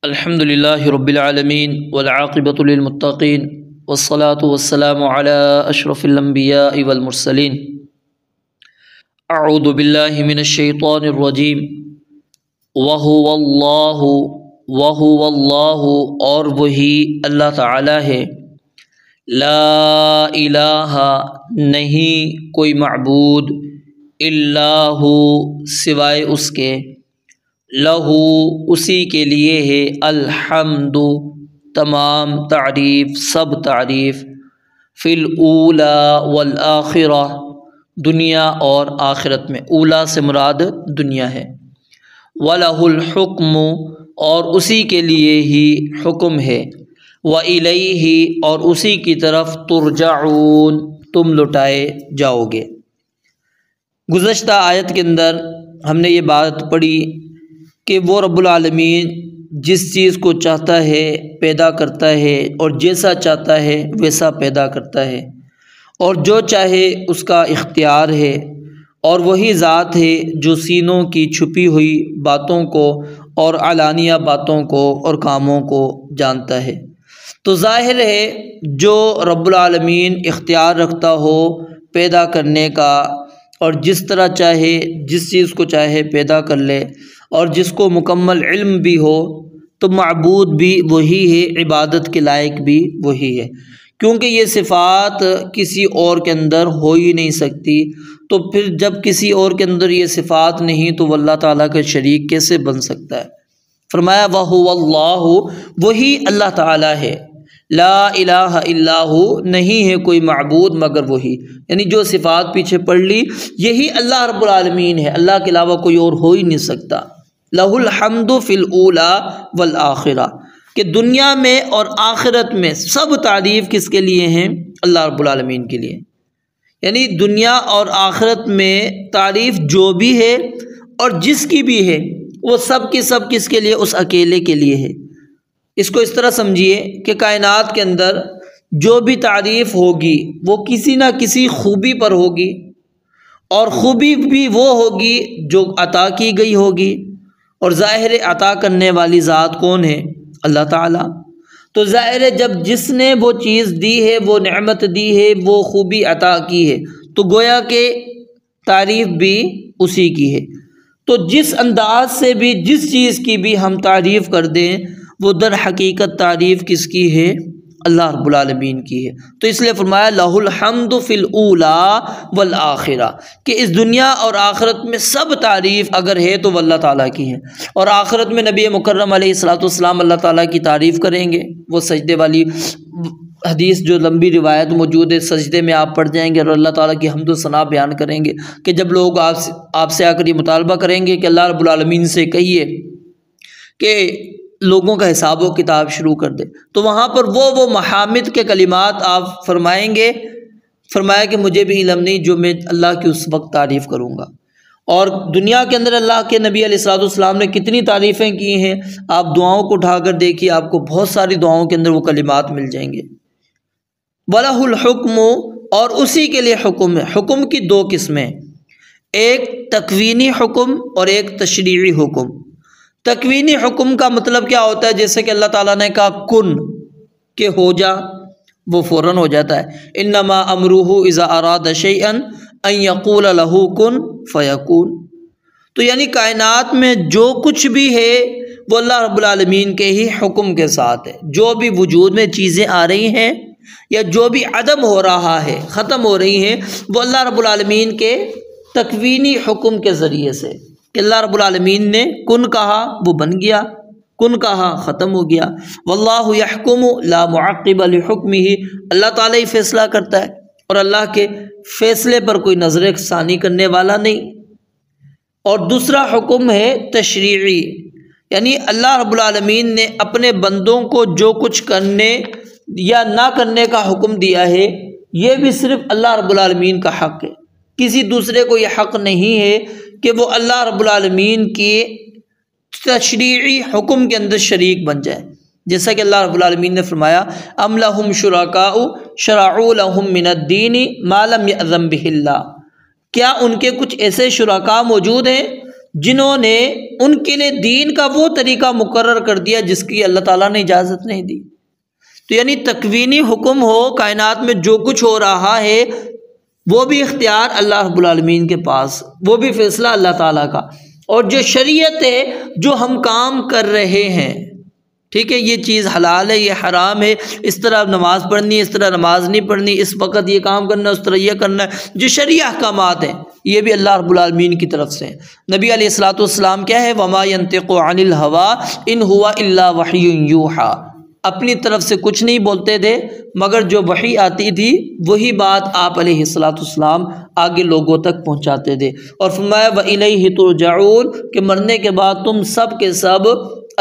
الحمدللہ رب العالمین والعاقبۃ للمتقین والصلاة والسلام علی اشرف الانبیاء والمرسلین۔ اعوذ باللہ من الشیطان الرجیم۔ وہو اللہ اور وہی اللہ تعالی ہے، لا الہ نہیں کوئی معبود الا ہو سوائے اس کے، لہو اسی کے لیے ہے، الحمد تمام تعریف سب تعریف، فی الاولی والآخرہ دنیا اور آخرت میں، اولا سے مراد دنیا ہے، وَلَهُ الْحُكْمُ اور اسی کے لیے ہی حکم ہے، وَإِلَيْهِ اور اسی کی طرف ترجعون تم لوٹائے جاؤ گے۔ گزشتہ آیت کے اندر ہم نے یہ بات پڑھی کہ وہ رب العالمین جس چیز کو چاہتا ہے پیدا کرتا ہے، اور جیسا چاہتا ہے ویسا پیدا کرتا ہے، اور جو چاہے اس کا اختیار ہے، اور وہی ذات ہے جو سینوں کی چھپی ہوئی باتوں کو اور علانیہ باتوں کو اور کاموں کو جانتا ہے۔ تو ظاہر ہے جو رب العالمین اختیار رکھتا ہو پیدا کرنے کا، اور جس طرح چاہے جس چیز کو چاہے پیدا کر لے، اور جس کو مکمل علم بھی ہو، تو معبود بھی وہی ہے، عبادت کے لائق بھی وہی ہے، کیونکہ یہ صفات کسی اور کے اندر ہو ہی نہیں سکتی۔ تو پھر جب کسی اور کے اندر یہ صفات نہیں تو وہ اللہ تعالیٰ کا شریک کیسے بن سکتا ہے؟ فرمایا وَهُوَ اللَّهُ وہی اللہ تعالیٰ ہے، لا الہ الا ہو نہیں ہے کوئی معبود مگر وہی، یعنی جو صفات پیچھے پڑھ لی یہی اللہ رب العالمین ہے، اللہ کے علاوہ کوئی اور ہو ہی نہیں سکتا۔ لَهُ الْحَمْدُ فِي الْأُولَى وَالْآخِرَةِ کہ دنیا میں اور آخرت میں سب تعریف کس کے لیے ہیں؟ اللہ رب العالمین کے لیے، یعنی دنیا اور آخرت میں تعریف جو بھی ہے اور جس کی بھی ہے وہ سب کی سب کس کے لیے؟ اس اکیلے کے لیے ہے۔ اس کو اس طرح سمجھیے کہ کائنات کے اندر جو بھی تعریف ہوگی وہ کسی نہ کسی خوبی پر ہوگی، اور خوبی بھی وہ ہوگی جو عطا کی گئی ہوگی، اور ظاہر عطا کرنے والی ذات کون ہے؟ اللہ تعالیٰ۔ تو ظاہر جب جس نے وہ چیز دی ہے، وہ نعمت دی ہے، وہ خوبی عطا کی ہے، تو گویا کہ تعریف بھی اسی کی ہے۔ تو جس انداز سے بھی جس چیز کی بھی ہم تعریف کر دیں وہ در حقیقت تعریف کس کی ہے؟ اللہ رب العالمین کی ہے۔ تو اس لیے فرمایا لَهُ الْحَمْدُ فِي الْأُولَى وَالْآخِرَةِ کہ اس دنیا اور آخرت میں سب تعریف اگر ہے تو وہ اللہ تعالیٰ کی ہے، اور آخرت میں نبی مکرم علیہ السلام اللہ تعالیٰ کی تعریف کریں گے۔ وہ سجدے والی حدیث جو لمبی روایت موجود ہے، سجدے میں آپ پڑھ جائیں گے اور اللہ تعالیٰ کی حمد و ثنا بیان کریں گے، کہ جب لوگ آپ سے آ کر یہ مطالبہ کریں گے کہ اللہ رب العالمین سے کہیے کہ لوگوں کا حساب و کتاب شروع کر دے، تو وہاں پر وہ محامد کے کلمات آپ فرمائیں گے، فرمایا کہ مجھے بھی علم نہیں جو میں اللہ کی اس وقت تعریف کروں گا۔ اور دنیا کے اندر اللہ کے نبی علیہ السلام نے کتنی تعریفیں کی ہیں، آپ دعاؤں کو اٹھا کر دیکھیے، آپ کو بہت ساری دعاؤں کے اندر وہ کلمات مل جائیں گے۔ وَلَهُ الْحُكْمُ اور اسی کے لیے حکم ہے۔ حکم کی دو قسمیں، ایک تکوینی حکم اور ایک تشریعی حکم۔ تکوینی حکم کا مطلب کیا ہوتا ہے؟ جیسے کہ اللہ تعالیٰ نے کہا کن کہ ہو جا، وہ فوراً ہو جاتا ہے۔ انما امرہ اذا اراد شیئا ان یقول له کن فیکون۔ تو یعنی کائنات میں جو کچھ بھی ہے وہ اللہ رب العالمین کے ہی حکم کے ساتھ ہے۔ جو بھی وجود میں چیزیں آ رہی ہیں یا جو بھی عدم ہو رہا ہے، ختم ہو رہی ہیں، وہ اللہ رب العالمین کے تکوینی حکم کے ذریعے سے، کہ اللہ رب العالمین نے کن کہا وہ بن گیا، کن کہا ختم ہو گیا۔ واللہ یحکم لا معقب لحکمہ اللہ تعالیٰ ہی فیصلہ کرتا ہے، اور اللہ کے فیصلے پر کوئی نظر ثانی کرنے والا نہیں۔ اور دوسرا حکم ہے تشریعی، یعنی اللہ رب العالمین نے اپنے بندوں کو جو کچھ کرنے یا نہ کرنے کا حکم دیا ہے، یہ بھی صرف اللہ رب العالمین کا حق ہے، کسی دوسرے کو یہ حق نہیں ہے کہ وہ اللہ رب العالمین کی تشریعی حکم کے اندر شریک بن جائے۔ جیسا کہ اللہ رب العالمین نے فرمایا ام لہم شرکاء شرعوا لہم من الدین ما لم یأذن بہ اللہ، کیا ان کے کچھ ایسے شرکاء موجود ہیں جنہوں نے ان کے لیے دین کا وہ طریقہ مقرر کر دیا جس کی اللہ تعالیٰ نے اجازت نہیں دی۔ تو یعنی تکوینی حکم ہو، کائنات میں جو کچھ ہو رہا ہے وہ بھی اختیار اللہ رب العالمین کے پاس، وہ بھی فیصلہ اللہ تعالیٰ کا، اور جو شریعت ہے، جو ہم کام کر رہے ہیں، ٹھیک ہے، یہ چیز حلال ہے، یہ حرام ہے، اس طرح نماز پڑھنی ہے، اس طرح نماز نہیں پڑھنی، اس وقت یہ کام کرنا ہے، اس طرح یہ کرنا ہے، جو شرعی احکامات ہیں یہ بھی اللہ رب العالمین کی طرف سے ہیں۔ نبی علیہ الصلوۃ والسلام کیا ہے؟ وما ينطق عن الهوى ان هو الا وحی یوحى، اپنی طرف سے کچھ نہیں بولتے تھے مگر جو وحی آتی تھی وہی بات آپ علیہ الصلوۃ والسلام آگے لوگوں تک پہنچاتے تھے، اور فرمایا وَإِلَيْهِ تُرْجَعُونَ کہ مرنے کے بعد تم سب کے سب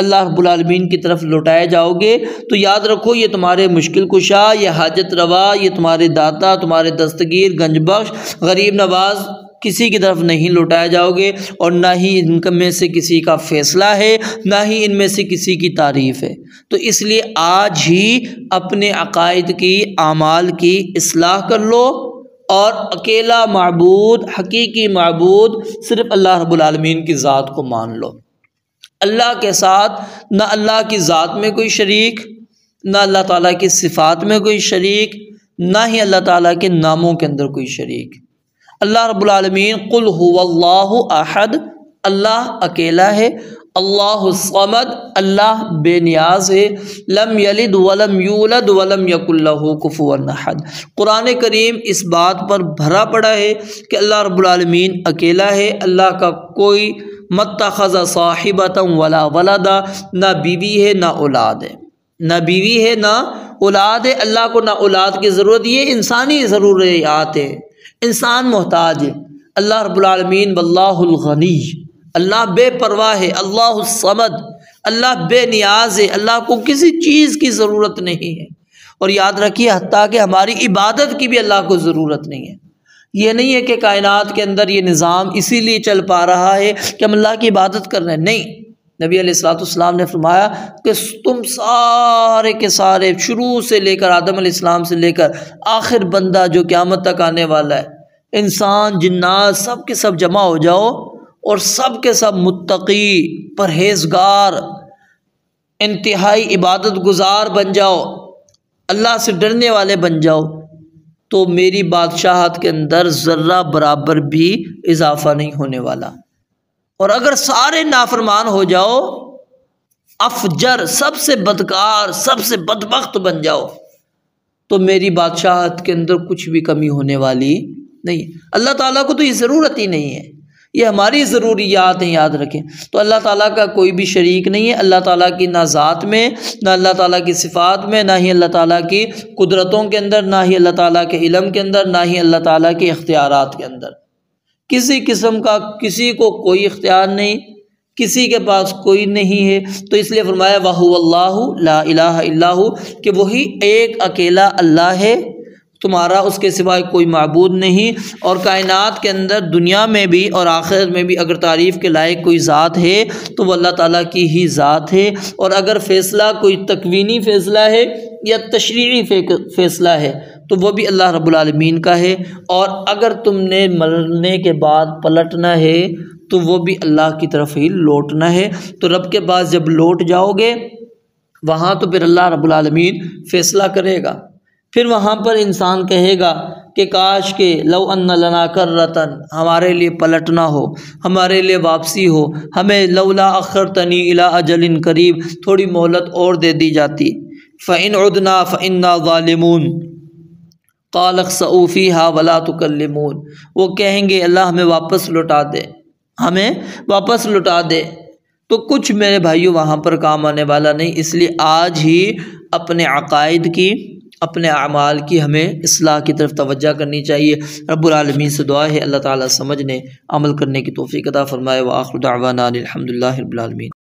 اللہ رب العالمین کی طرف لوٹائے جاؤ گے۔ تو یاد رکھو، یہ تمہارے مشکل کشا، یہ حاجت روا، یہ تمہارے داتا، تمہارے دستگیر، گنج بخش، غریب نواز کسی کی طرف نہیں لوٹائے جاؤ گے، اور نہ ہی ان میں سے کسی کا فیصلہ ہے، نہ ہی ان میں سے کسی کی تعریف ہے۔ تو اس لیے آج ہی اپنے عقائد کی، اعمال کی اصلاح کر لو، اور اکیلا معبود، حقیقی معبود صرف اللہ رب العالمین کی ذات کو مان لو۔ اللہ کے ساتھ نہ اللہ کی ذات میں کوئی شریک، نہ اللہ تعالیٰ کی صفات میں کوئی شریک، نہ ہی اللہ تعالیٰ کے ناموں کے اندر کوئی شریک۔ اللہ رب العالمین قل هو اللہ احد، اللہ اکیلا ہے، اللہ الصمد، اللہ بے نیاز ہے، لم یلد ولم یولد ولم یکن لہ کفوا احد۔ قرآن کریم اس بات پر بھرا پڑا ہے کہ اللہ رب العالمین اکیلا ہے، اللہ کا کوئی متخذ صاحبۃ ولا ولدا، نہ بیوی ہے نہ اولاد ہے، نہ بیوی ہے نہ اولاد ہے، اللہ کو نہ اولاد کی ضرورت، یہ انسانی ضروریات ہے، انسان محتاج ہے۔ اللہ رب العالمین واللہ الغنی، اللہ بے پرواہ ہے، اللہ الصمد، اللہ بے نیاز ہے، اللہ کو کسی چیز کی ضرورت نہیں ہے۔ اور یاد رکھیے حتیٰ کہ ہماری عبادت کی بھی اللہ کو ضرورت نہیں ہے۔ یہ نہیں ہے کہ کائنات کے اندر یہ نظام اسی لیے چل پا رہا ہے کہ ہم اللہ کی عبادت کر رہے ہیں، نہیں۔ نبی علیہ الصلوۃ والسلام نے فرمایا کہ تم سارے کے سارے، شروع سے لے کر آدم علیہ السلام سے لے کر آخر بندہ جو قیامت تک آنے والا ہے، انسان جنات سب کے سب جمع ہو جاؤ، اور سب کے سب متقی، پرہیزگار، انتہائی عبادت گزار بن جاؤ، اللہ سے ڈرنے والے بن جاؤ، تو میری بادشاہت کے اندر ذرہ برابر بھی اضافہ نہیں ہونے والا۔ اور اگر سارے نافرمان ہو جاؤ، افجر، سب سے بدکار، سب سے بدبخت بن جاؤ، تو میری بادشاہت کے اندر کچھ بھی کمی ہونے والی نہیں۔ اللہ تعالیٰ کو تو یہ ضرورت ہی نہیں ہے، یہ ہماری ضروریات ہیں، یاد رکھیں۔ تو اللہ تعالیٰ کا کوئی بھی شریک نہیں ہے، اللہ تعالیٰ کی نہ ذات میں، نہ اللہ تعالیٰ کی صفات میں، نہ ہی اللہ تعالیٰ کی قدرتوں کے اندر، نہ ہی اللہ تعالیٰ کے علم کے اندر، نہ ہی اللہ تعالیٰ کے اختیارات کے اندر۔ کسی قسم کا کسی کو کوئی اختیار نہیں، کسی کے پاس کوئی نہیں ہے۔ تو اس لیے فرمایا وَهُوَ اللَّهُ لَا إِلَٰهَ إِلَّا هُوَ کہ وہی ایک اکیلا اللہ ہے، تمہارا اس کے سوائے کوئی معبود نہیں۔ اور کائنات کے اندر، دنیا میں بھی اور آخرت میں بھی اگر تعریف کے لائق کوئی ذات ہے تو وہ اللہ تعالیٰ کی ہی ذات ہے۔ اور اگر فیصلہ کوئی تکوینی فیصلہ ہے یا تشریعی فیصلہ ہے تو وہ بھی اللہ رب العالمین کا ہے۔ اور اگر تم نے مرنے کے بعد پلٹنا ہے تو وہ بھی اللہ کی طرف ہی لوٹنا ہے۔ تو رب کے پاس جب لوٹ جاؤ گے وہاں تو پھر اللہ رب العالمین فیصلہ کرے گا۔ پھر وہاں پر انسان کہے گا کہ کاش کہ لو ان لنا کرۃ، ہمارے لیے پلٹنا ہو، ہمارے لیے واپسی ہو، ہمیں لولا اخرتنی الی اجل قریب، تھوڑی مہلت اور دے دی جاتی۔ فإن عدنا فإنا ظالمون قال اخسئوا فيها ولا تكلمون، وہ کہیں گے اللہ ہمیں واپس لوٹا دے، ہمیں واپس لوٹا دے، تو کچھ میرے بھائیوں وہاں پر کام آنے والا نہیں۔ اس لیے آج ہی اپنے عقائد کی، اپنے اعمال کی ہمیں اصلاح کی طرف توجہ کرنی چاہیے۔ رب العالمین سے دعا ہے اللہ تعالیٰ سمجھنے، عمل کرنے کی توفیق عطا فرمائے۔ وآخر دعوانا الحمد للہ رب العالمین۔